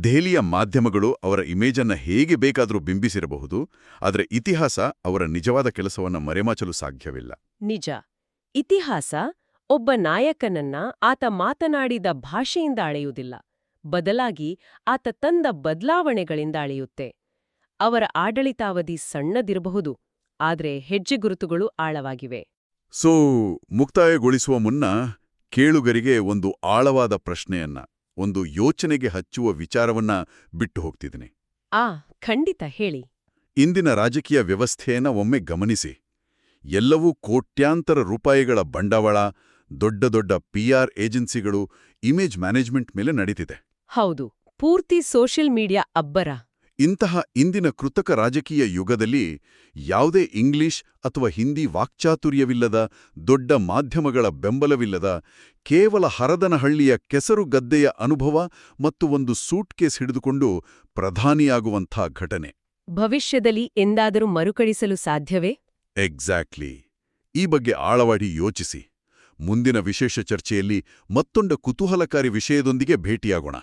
ದೆಹಲಿಯ ಮಾಧ್ಯಮಗಳು ಅವರ ಇಮೇಜನ್ನ ಹೇಗೆ ಬೇಕಾದರೂ ಬಿಂಬಿಸಿರಬಹುದು, ಆದರೆ ಇತಿಹಾಸ ಅವರ ನಿಜವಾದ ಕೆಲಸವನ್ನ ಮರೆಮಾಚಲು ಸಾಧ್ಯವಿಲ್ಲ. ನಿಜ. ಇತಿಹಾಸ ಒಬ್ಬ ನಾಯಕನನ್ನ ಆತ ಮಾತನಾಡಿದ ಭಾಷೆಯಿಂದ ಅಳೆಯುವುದಿಲ್ಲ, ಬದಲಾಗಿ ಆತ ತಂದ ಬದಲಾವಣೆಗಳಿಂದ ಅಳೆಯುತ್ತೆ. ಅವರ ಆಡಳಿತಾವಧಿ ಸಣ್ಣದಿರಬಹುದು, ಆದ್ರೆ ಹೆಜ್ಜೆಗುರುತುಗಳು ಆಳವಾಗಿವೆ. ಮುಕ್ತಾಯಗೊಳಿಸುವ ಮುನ್ನ ಕೇಳುಗರಿಗೆ ಒಂದು ಆಳವಾದ ಪ್ರಶ್ನೆಯನ್ನ, ಒಂದು ಯೋಚನೆಗೆ ಹಚ್ಚುವ ವಿಚಾರವನ್ನ ಬಿಟ್ಟು ಹೋಗ್ತಿದ್ದೀನಿ. ಖಂಡಿತ ಹೇಳಿ. ಇಂದಿನ ರಾಜಕೀಯ ವ್ಯವಸ್ಥೆಯನ್ನ ಒಮ್ಮೆ ಗಮನಿಸಿ. ಎಲ್ಲವೂ ಕೋಟ್ಯಾಂತರ ರೂಪಾಯಿಗಳ ಬಂಡವಾಳ, ದೊಡ್ಡ ದೊಡ್ಡ PR ಏಜೆನ್ಸಿಗಳು, ಇಮೇಜ್ ಮ್ಯಾನೇಜ್ಮೆಂಟ್ ಮೇಲೆ ನಡೀತಿದೆ. ಹೌದು, ಪೂರ್ತಿ ಸೋಷಿಯಲ್ ಮೀಡಿಯಾ ಅಬ್ಬರ. ಇಂತಹ ಇಂದಿನ ಕೃತಕ ರಾಜಕೀಯ ಯುಗದಲ್ಲಿ ಯಾವುದೇ ಇಂಗ್ಲಿಷ್ ಅಥವಾ ಹಿಂದಿ ವಾಕ್ಚಾತುರ್ಯವಿಲ್ಲದ, ದೊಡ್ಡ ಮಾಧ್ಯಮಗಳ ಬೆಂಬಲವಿಲ್ಲದ, ಕೇವಲ ಹರದನಹಳ್ಳಿಯ ಕೆಸರು ಗದ್ದೆಯ ಅನುಭವ ಮತ್ತು ಒಂದು ಸೂಟ್ಕೇಸ್ ಹಿಡಿದುಕೊಂಡು ಪ್ರಧಾನಿಯಾಗುವಂಥ ಘಟನೆ ಭವಿಷ್ಯದಲ್ಲಿ ಎಂದಾದರೂ ಮರುಕಳಿಸಲು ಸಾಧ್ಯವೇ? ಎಕ್ಸಾಕ್ಟ್ಲಿ. ಈ ಬಗ್ಗೆ ಆಳವಾಗಿ ಯೋಚಿಸಿ. ಮುಂದಿನ ವಿಶೇಷ ಚರ್ಚೆಯಲ್ಲಿ ಮತ್ತೊಂದು ಕುತೂಹಲಕಾರಿ ವಿಷಯದೊಂದಿಗೆ ಭೇಟಿಯಾಗೋಣ.